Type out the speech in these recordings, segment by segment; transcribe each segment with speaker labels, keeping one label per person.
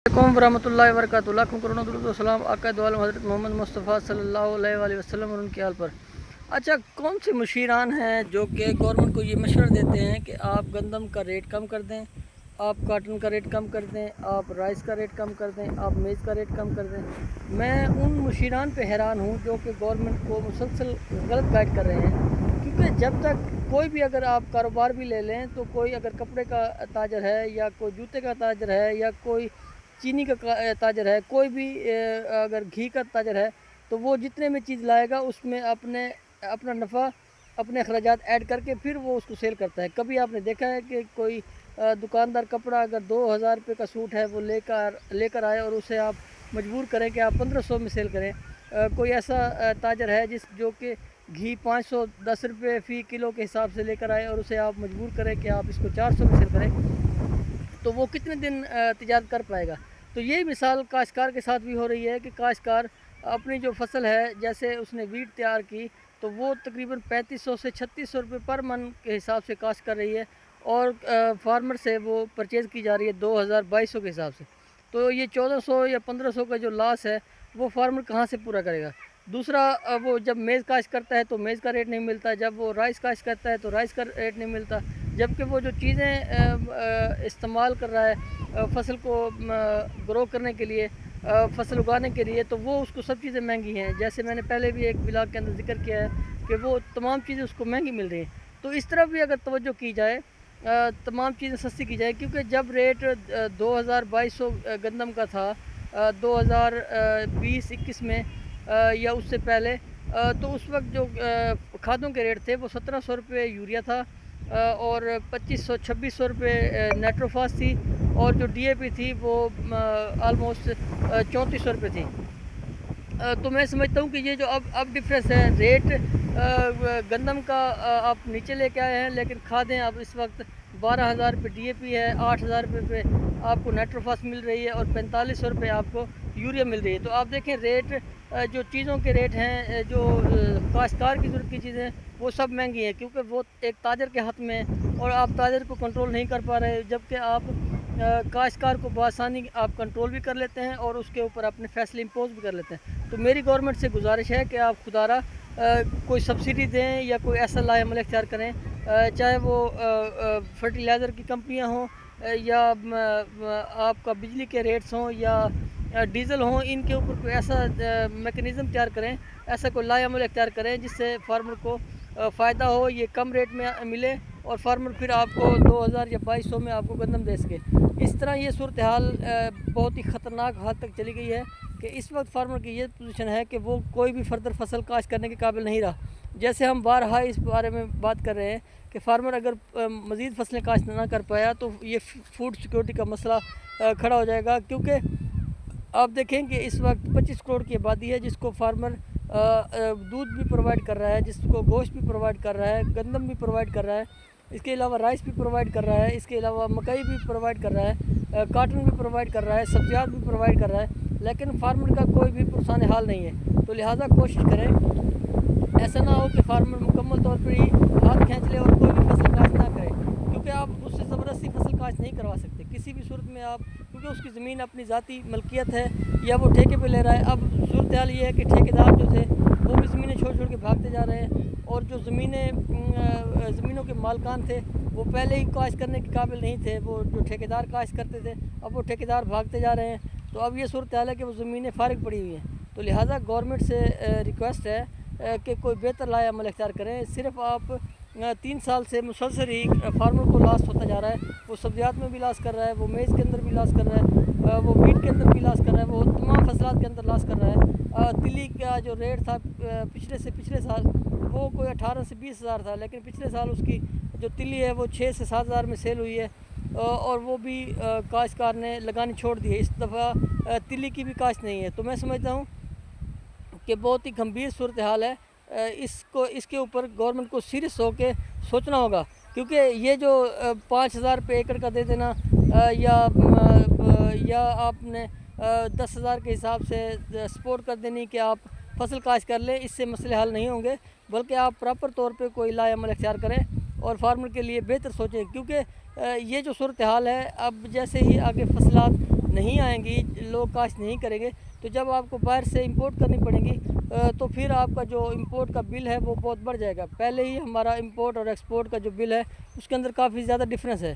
Speaker 1: अलैकुम वरहमतुल्लाहि वबरकातुहू। लाखों करोड़ों दुरूद व सलाम आका दो आलम हज़रत मोहम्मद मुस्तफ़ा सल्लल्लाहु अलैहि वसल्लम और उनके आल पर। अच्छा, कौन से मुशीरान हैं जो कि गवर्नमेंट को ये मशवरा देते हैं कि आप गंदम का रेट कम कर दें, आप काटन का रेट कम कर दें, आप राइस का रेट कम कर दें, आप मेज़ का रेट कम कर दें। मैं उन मुशीरान पे हैरान हूँ जो कि गवर्नमेंट को मुसलसल गलत गाइड कर रहे हैं। क्योंकि जब तक कोई भी, अगर आप कारोबार भी ले लें, तो कोई अगर कपड़े का ताजर है या कोई जूते का ताजर है या कोई चीनी का ताजर है, कोई भी अगर घी का ताजर है, तो वो जितने में चीज़ लाएगा उसमें अपना नफ़ा, अपने अखराजात ऐड करके फिर वो उसको सेल करता है। कभी आपने देखा है कि कोई दुकानदार कपड़ा अगर 2000 रुपये का सूट है वो लेकर आए और उसे आप मजबूर करें कि आप 1500 में सेल करें? कोई ऐसा ताजर है जो कि घी 510 रुपये फ़ी किलो के हिसाब से लेकर आए और उसे आप मजबूर करें कि आप इसको 400 में सेल करें? तो वो कितने दिन तिजारत कर पाएगा? तो यही मिसाल काश्तकार के साथ भी हो रही है कि काश्तकार अपनी जो फसल है, जैसे उसने वीट तैयार की, तो वो तकरीबन 3500 से 3600 रुपये पर मन के हिसाब से काश्त कर रही है और फार्मर से वो परचेज़ की जा रही है 2200 के हिसाब से। तो ये 1400 या 1500 का जो लॉस है वो फार्मर कहाँ से पूरा करेगा? दूसरा, वो जब मेज़ काश्त करता है तो मेज़ का रेट नहीं मिलता, जब वो राइस काश्त करता है तो राइस का रेट नहीं मिलता, जबकि वो जो चीज़ें इस्तेमाल कर रहा है फसल को ग्रो करने के लिए, फसल उगाने के लिए, तो वो उसको सब चीज़ें महंगी हैं। जैसे मैंने पहले भी एक ब्लॉग के अंदर ज़िक्र किया है कि वो तमाम चीज़ें उसको महंगी मिल रही हैं। तो इस तरफ भी अगर तवज्जो की जाए, तमाम चीज़ें सस्ती की जाए, क्योंकि जब रेट 2200 गंदम का था 2020-21 में या उससे पहले, तो उस वक्त जो खादों के रेट थे वो 1700 रुपये यूरिया था और 2500-2600 रुपये नाइट्रोफास थी, और जो डीएपी थी वो आलमोस्ट 3400 रुपये थी। तो मैं समझता हूँ कि ये जो अब डिफरेंस है रेट, गंदम का आप नीचे लेके आए हैं, लेकिन खादें अब इस वक्त 12,000 रुपये डीएपी है, 8,000 रुपये पे आपको नाइट्रोफास मिल रही है और 4500 रुपये आपको यूरिया मिल रही है। तो आप देखें रेट, जो चीज़ों के रेट हैं, जो काश्तकार की ज़रूरत की चीज़ें, वो सब महंगी हैं, क्योंकि वो एक ताजर के हाथ में है और आप ताजर को कंट्रोल नहीं कर पा रहे, जबकि आप काश्तकार को बआसानी आप कंट्रोल भी कर लेते हैं और उसके ऊपर अपने फैसले इम्पोज भी कर लेते हैं। तो मेरी गवर्नमेंट से गुजारिश है कि आप खुदारा कोई सब्सिडी दें या कोई ऐसा लाएअमल इख्तियार करें, चाहे वो फर्टिलाइज़र की कंपनियां हों या आपका बिजली के रेट्स हों या डीज़ल हों, इनके ऊपर कोई ऐसा मेकनिज़म तैयार करें, ऐसा कोई लाएअमल इख्तियार करें जिससे फार्मर को फ़ायदा हो, ये कम रेट में मिले और फार्मर फिर आपको 2000 या 2200 में आपको गंदम दे सके। इस तरह ये सूरत हाल बहुत ही ख़तरनाक हद तक चली गई है कि इस वक्त फार्मर की ये पोजीशन है कि वो कोई भी फर्दर फसल काश्त करने के काबिल नहीं रहा। जैसे हम बारहा इस बारे में बात कर रहे हैं कि फार्मर अगर मज़ीद फसलें काश्त ना कर पाया तो ये फूड सिक्योरिटी का मसला खड़ा हो जाएगा, क्योंकि आप देखें कि इस वक्त 25 करोड़ की आबादी है जिसको फार्मर दूध भी प्रोवाइड कर रहा है, जिसको गोश्त भी प्रोवाइड कर रहा है, गंदम भी प्रोवाइड कर रहा है, इसके अलावा राइस भी प्रोवाइड कर रहा है, इसके अलावा मकई भी प्रोवाइड कर रहा है, काटन भी प्रोवाइड कर रहा है, सब्जियात भी प्रोवाइड कर रहा है, लेकिन फार्मर का कोई भी पुरसान हाल नहीं है। तो लिहाजा कोशिश करें ऐसा ना हो कि फार्मर मुकम्मल तौर पर ही हाथ खींच ले और कोई भी फसल काश्त ना करे, क्योंकि आप उससे ज़बरदस्ती फसल काश्त नहीं करवा सकते किसी भी सूरत में आप, क्योंकि उसकी ज़मीन अपनी ज़ाती मलकियत है या वो ठेके पे ले रहा है। अब सूरत हाल ये है कि ठेकेदार जो थे वो भी ज़मीनें छोड़ के भागते जा रहे हैं, और जो ज़मीनों के मालकान थे वो पहले ही काश्त करने के काबिल नहीं थे, वो जो ठेकेदार काश्त करते थे अब वो ठेकेदार भागते जा रहे हैं। तो अब ये सूरत हाल है कि वो ज़मीनें फारिग पड़ी हुई हैं। तो लिहाजा गवर्नमेंट से रिक्वेस्ट है कि कोई बेहतर लाएअमल इख्तियार करें। सिर्फ आप 3 साल से मुसलसल ही फार्मर को लॉस होता जा रहा है, वो सब्जियात में भी लॉस कर रहा है, वो मेज़ के अंदर भी लॉस कर रहा है, वो वीट के अंदर भी लॉस कर रहा है, वो तमाम फसलात के अंदर लॉस कर रहा है। तिली का जो रेट था पिछले साल वो कोई 18 से 20 हज़ार था, लेकिन पिछले साल उसकी जो तिली है वो 6 से 7 हज़ार में सेल हुई है, और वो भी काश्तकार ने लगानी छोड़ दी है। इस दफ़ा तिली की भी काश्त नहीं है। तो मैं समझता हूँ कि बहुत ही गंभीर सूरत हाल है। इसके ऊपर गवर्नमेंट को सीरियस होकर सोचना होगा, क्योंकि ये जो 5,000 रुपये एकड़ का दे देना या आपने 10,000 के हिसाब से सपोर्ट कर देनी कि आप फसल काश्त कर लें, इससे मसले हल नहीं होंगे, बल्कि आप प्रॉपर तौर पे कोई लाएअमल इख्तियार करें और फार्मर के लिए बेहतर सोचें। क्योंकि ये जो सूरत हाल है, अब जैसे ही आगे फसलात نہیں آئیں گی, لوگ کاشت نہیں کریں گے, تو جب آپ کو باہر سے امپورٹ کرنی پڑیں گی تو پھر آپ کا جو امپورٹ کا بل ہے وہ بہت بڑھ جائے گا. پہلے ہی ہمارا امپورٹ اور ایکسپورٹ کا جو بل ہے اس کے اندر کافی زیادہ ڈفرینس ہے.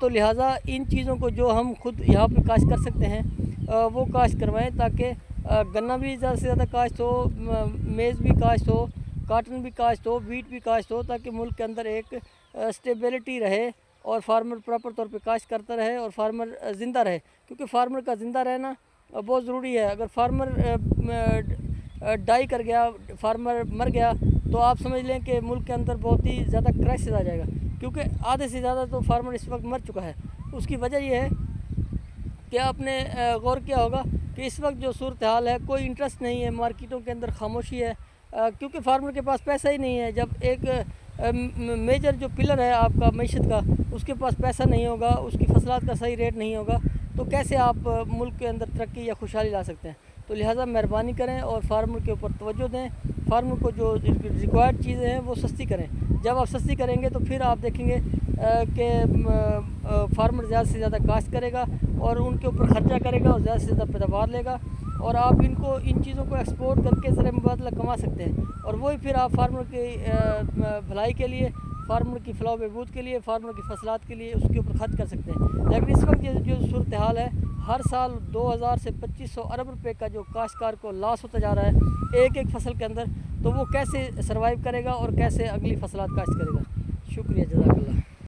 Speaker 1: تو لہٰذا ان چیزوں کو جو ہم خود یہاں پہ کاشت کر سکتے ہیں وہ کاشت کروائیں, تاکہ گنا بھی زیادہ سے زیادہ کاشت ہو, میز بھی کاشت ہو, کاٹن بھی کاشت ہو, ویٹ بھی کاشت ہو, تاکہ ملک کے اندر ایک اسٹیبلٹی رہے اور فارمر پراپر طور پہ کاشت کرتا رہے اور فارمر زندہ رہے. کیونکہ فارمر کا زندہ رہنا بہت ضروری ہے. اگر فارمر ڈائی کر گیا, فارمر مر گیا, تو آپ سمجھ لیں کہ ملک کے اندر بہت ہی زیادہ کرائسس آ جائے گا. کیونکہ آدھے سے زیادہ تو فارمر اس وقت مر چکا ہے. اس کی وجہ یہ ہے کہ آپ نے غور کیا ہوگا کہ اس وقت جو صورتحال ہے, کوئی انٹرسٹ نہیں ہے, مارکیٹوں کے اندر خاموشی ہے, کیونکہ فارمر کے پاس پیسہ ہی نہیں ہے. جب ایک میجر جو پلر ہے آپ کا معیشت کا, اس کے پاس پیسہ نہیں ہوگا, اس کی فصلات کا صحیح ریٹ نہیں ہوگا, تو کیسے آپ ملک کے اندر ترقی یا خوشحالی لا سکتے ہیں. تو لہٰذا مہربانی کریں اور فارمر کے اوپر توجہ دیں. فارمر کو جو ریکوائرڈ چیزیں ہیں وہ سستی کریں. جب آپ سستی کریں گے تو پھر آپ دیکھیں گے کہ فارمر زیادہ سے زیادہ کاشت کرے گا اور ان کے اوپر خرچہ کرے گا اور زیادہ سے زیادہ پیداوار لے گا, اور آپ ان چیزوں کو ایکسپورٹ کر کے زر مبادلہ کما سکتے ہیں. اور وہی پھر آپ فارمر کی بھلائی کے لیے, فارمر کی فلاح و بہبود کے لیے, فارمر کی فصلات کے لیے اس کے اوپر خرچ کر سکتے ہیں. لیکن اس وقت جو صورتحال ہے, ہر سال 2000 سے 2500 ارب روپے کا جو کاشتکار کو لاس ہوتا جا رہا ہے ایک فصل کے اندر, تو وہ کیسے سروائیو کرے گا اور کیسے اگلی فصلات کاشت کرے گا. شکریہ, جزاک اللہ.